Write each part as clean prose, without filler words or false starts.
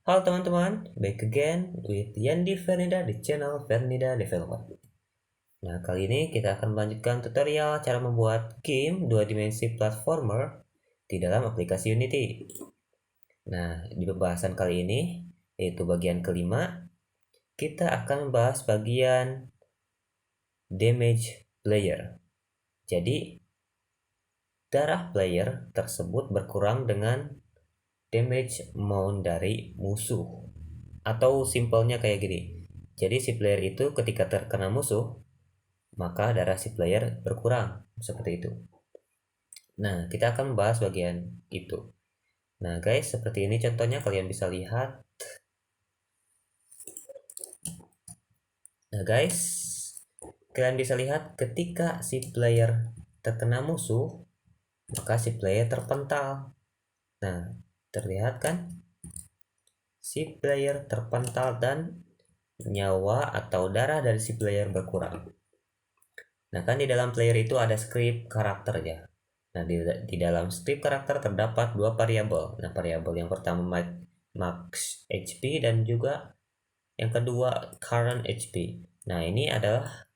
Halo teman-teman, back again with Yandi Fernida di channel Fernida Developer. Nah, kali ini kita akan melanjutkan tutorial cara membuat game 2 dimensi platformer di dalam aplikasi Unity. Nah, di pembahasan kali ini, yaitu bagian kelima, kita akan membahas bagian damage player. Jadi, darah player tersebut berkurang dengan damage amount dari musuh. Atau simpelnya kayak gini. Jadi si player itu ketika terkena musuh, maka darah si player berkurang. Seperti itu. Nah, kita akan membahas bagian itu. Nah guys, seperti ini contohnya kalian bisa lihat. Nah guys, kalian bisa lihat ketika si player terkena musuh, maka si player terpental. Nah, terlihat kan? Si player terpental dan nyawa atau darah dari si player berkurang. Nah, kan di dalam player itu ada script karakter ya. Nah, di dalam script karakter terdapat dua variabel. Nah, variabel yang pertama max HP dan juga yang kedua current HP. Nah, ini adalah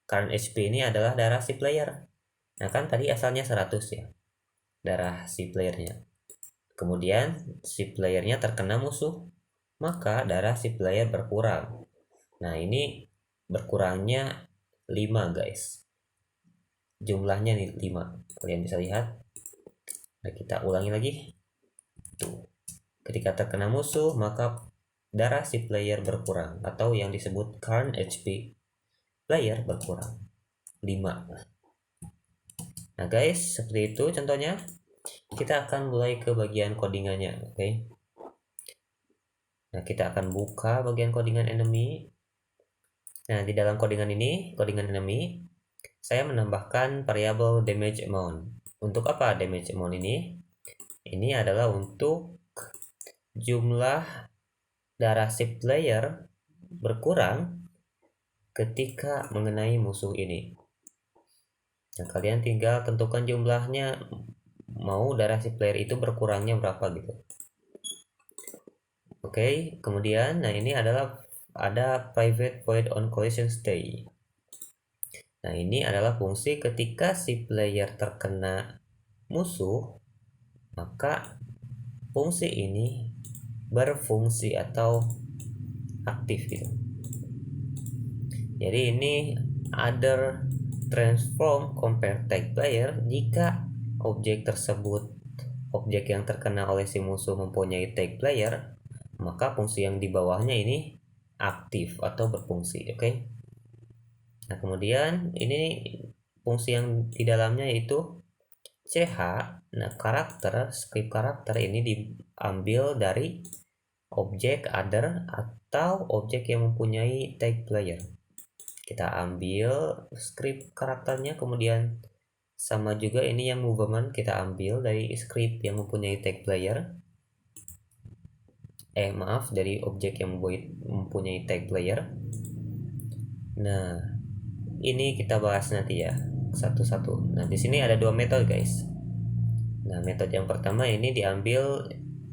current HP ini adalah darah si player. Nah, kan tadi asalnya 100 ya. Darah si playernya. Kemudian si playernya terkena musuh, maka darah si player berkurang. Nah, ini berkurangnya 5, guys. Jumlahnya nih 5, kalian bisa lihat. Nah, kita ulangi lagi. Tuh. Ketika terkena musuh, maka darah si player berkurang atau yang disebut current HP player berkurang 5. Nah guys, seperti itu contohnya. Kita akan mulai ke bagian codingannya, oke. Nah, kita akan buka bagian codingan enemy. Nah, di dalam codingan enemy, saya menambahkan variabel damage amount. Untuk apa damage amount ini? Ini adalah untuk jumlah darah si player berkurang ketika mengenai musuh ini. Nah, kalian tinggal tentukan jumlahnya, mau darah si player itu berkurangnya berapa gitu. Oke, kemudian nah ini adalah ada private void on collision stay. Nah, ini adalah fungsi ketika si player terkena musuh, maka fungsi ini berfungsi atau aktif gitu. Jadi ini other transform compare tag player jika objek yang terkena oleh si musuh mempunyai tag player, maka fungsi yang di bawahnya ini aktif atau berfungsi, oke. Nah, kemudian ini fungsi yang di dalamnya yaitu ch. Nah, script karakter ini diambil dari objek other atau objek yang mempunyai tag player. Kita ambil script karakternya, kemudian sama juga ini yang movement kita ambil dari script yang mempunyai tag player. Dari objek yang mempunyai tag player. Nah, ini kita bahas nanti ya satu-satu. Nah, di sini ada dua metode guys. Nah, metode yang pertama ini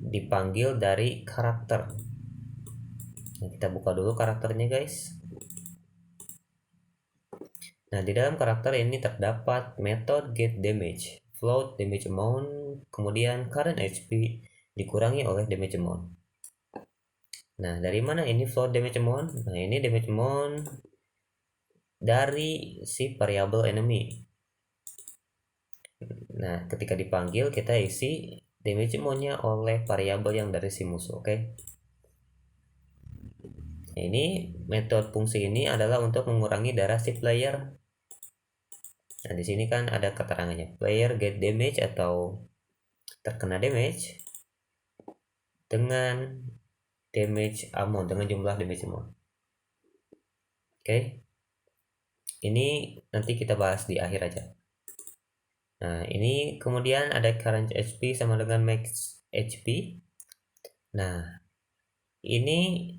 dipanggil dari karakter. Nah, kita buka dulu karakternya guys. Nah, di dalam karakter ini terdapat metode get damage, float damage amount, kemudian current HP dikurangi oleh damage amount. Nah, dari mana ini float damage amount? Nah, ini damage amount dari si variabel enemy. Nah, ketika dipanggil kita isi damage amount-nya oleh variabel yang dari si musuh, oke. Nah, ini metode fungsi ini adalah untuk mengurangi darah si player. Nah, di sini kan ada keterangannya player get damage atau terkena damage dengan damage amount, dengan jumlah damage amount. Oke. Ini nanti kita bahas di akhir aja. Nah, ini kemudian ada current HP sama dengan max HP. Nah, ini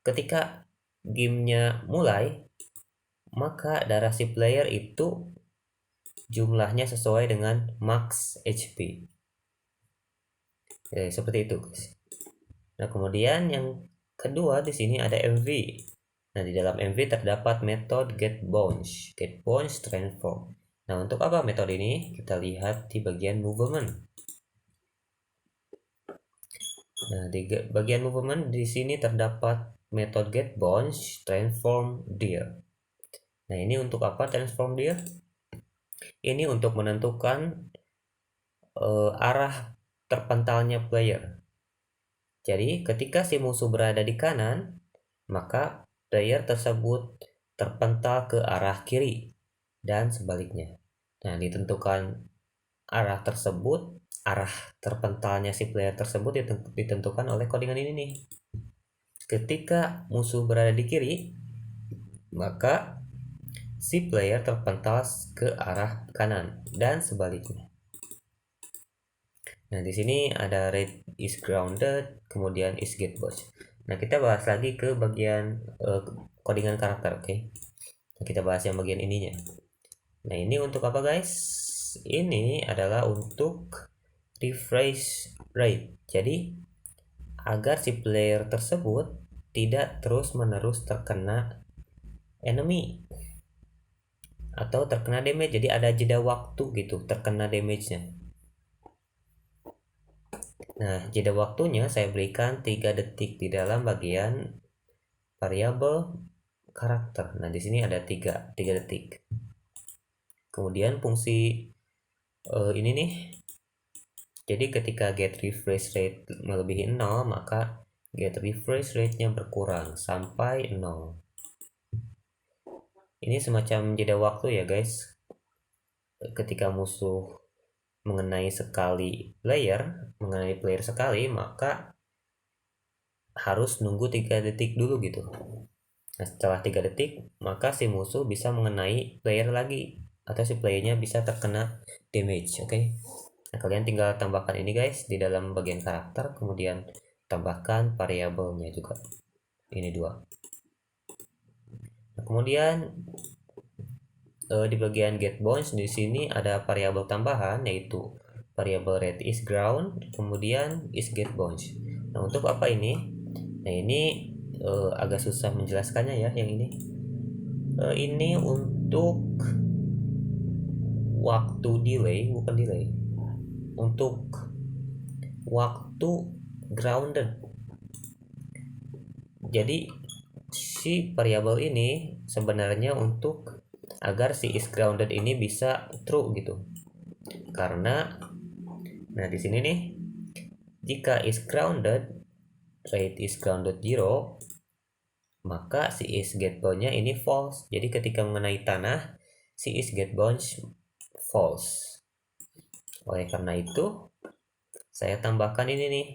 ketika gamenya mulai, maka darah si player itu jumlahnya sesuai dengan max HP. Seperti itu guys. Nah, kemudian yang kedua di sini ada MV. Nah, di dalam MV terdapat metode getBounce transform. Nah, untuk apa metode ini? Kita lihat di bagian movement. Nah, di bagian movement di sini terdapat metode getBounce transform dir. Nah, ini untuk apa transform dir? Ini untuk menentukan arah terpentalnya player. Jadi, ketika si musuh berada di kanan, maka player tersebut terpental ke arah kiri dan sebaliknya. Nah, ditentukan arah tersebut, arah terpentalnya si player tersebut ditentukan oleh codingan ini nih. Ketika musuh berada di kiri, maka si player terpental ke arah kanan dan sebaliknya. Nah, di sini ada red is grounded, kemudian is getBounce. Nah, kita bahas lagi ke bagian codingan karakter, oke? Nah, kita bahas yang bagian ininya. Nah, ini untuk apa, guys? Ini adalah untuk refresh rate. Jadi, agar si player tersebut tidak terus-menerus terkena enemy atau terkena damage. Jadi, ada jeda waktu gitu terkena damage-nya. Nah, jeda waktunya saya berikan 3 detik di dalam bagian variabel karakter. Nah, di sini ada 3 detik. Kemudian fungsi ini nih. Jadi ketika get refresh rate melebihi 0, maka get refresh rate-nya berkurang sampai 0. Ini semacam jeda waktu ya, guys. Ketika musuh mengenai player sekali, maka harus nunggu 3 detik dulu gitu. Nah, setelah 3 detik, maka si musuh bisa mengenai player lagi, atau si playernya bisa terkena damage, oke? Nah, kalian tinggal tambahkan ini, guys, di dalam bagian karakter, kemudian tambahkan variabelnya juga. Ini 2. Nah, kemudian di bagian getBounce di sini ada variabel tambahan, yaitu variabel red is ground, kemudian is getBounce. Nah, untuk apa ini? Nah, ini agak susah menjelaskannya ya, yang ini. Ini untuk waktu bukan delay. Untuk waktu grounded. Jadi si variabel ini sebenarnya untuk agar si is grounded ini bisa true gitu. Karena nah di sini nih, jika is grounded, rate is grounded 0, maka si is getBounce-nya ini false. Jadi ketika mengenai tanah, si is getBounce false. Oleh karena itu, saya tambahkan ini nih,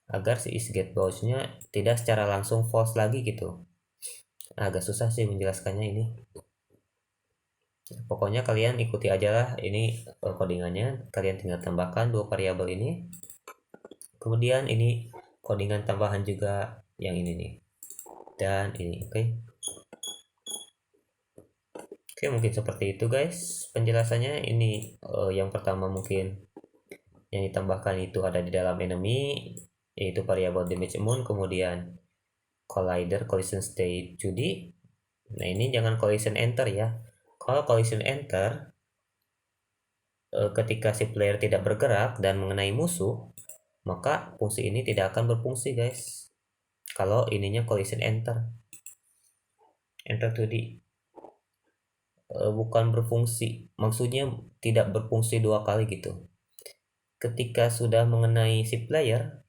agar si is getBounce-nya tidak secara langsung false lagi gitu. Agak susah sih menjelaskannya ini. Pokoknya kalian ikuti aja lah ini codingannya. Kalian tinggal tambahkan 2 variabel ini. Kemudian ini codingan tambahan juga yang ini nih. Dan ini, oke. Oke, mungkin seperti itu, guys. Penjelasannya ini yang pertama mungkin yang ditambahkan itu ada di dalam enemy, yaitu variabel damage immune, kemudian collider collision state judi. Nah, ini jangan collision enter ya. Kalau collision enter, ketika si player tidak bergerak dan mengenai musuh, maka fungsi ini tidak akan berfungsi, guys. Kalau ininya collision enter to the bukan berfungsi, maksudnya tidak berfungsi 2 kali gitu. Ketika sudah mengenai si player,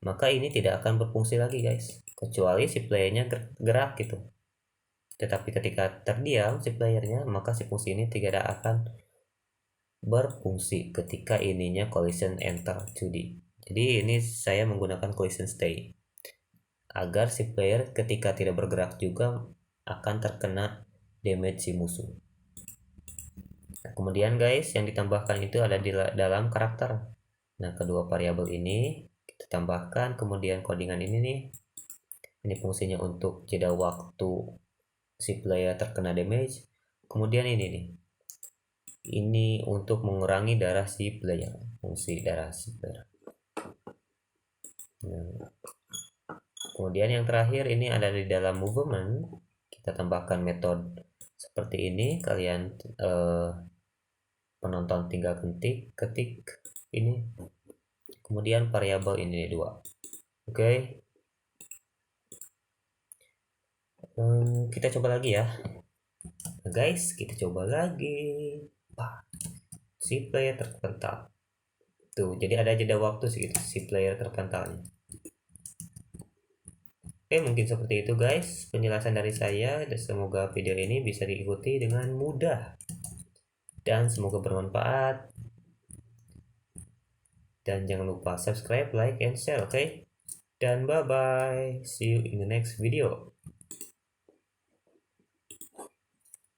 maka ini tidak akan berfungsi lagi, guys, kecuali si playernya gerak gitu. Tetapi ketika terdiam si playernya, maka si fungsi ini tidak akan berfungsi ketika ininya collision enter to the. Jadi ini saya menggunakan collision stay agar si player ketika tidak bergerak juga akan terkena damage si musuh. Nah, kemudian, guys, yang ditambahkan itu ada di dalam karakter. Nah, kedua variabel ini kita tambahkan, kemudian codingan ini nih. Ini fungsinya untuk jeda waktu si player terkena damage. Kemudian ini nih. Ini untuk mengurangi darah si player, fungsi darah si player. Nah, Kemudian yang terakhir ini ada di dalam movement, kita tambahkan metode seperti ini. Kalian penonton tinggal ketik ini, kemudian variabel ini 2. Oke. Kita coba lagi ya. Nah, guys, kita coba lagi. Si player terpental. Tuh, jadi ada jeda waktu segitu si player terpentalnya. Oke, mungkin seperti itu guys penjelasan dari saya, dan semoga video ini bisa diikuti dengan mudah dan semoga bermanfaat. Dan jangan lupa subscribe, like, and share, oke? Dan bye bye, see you in the next video.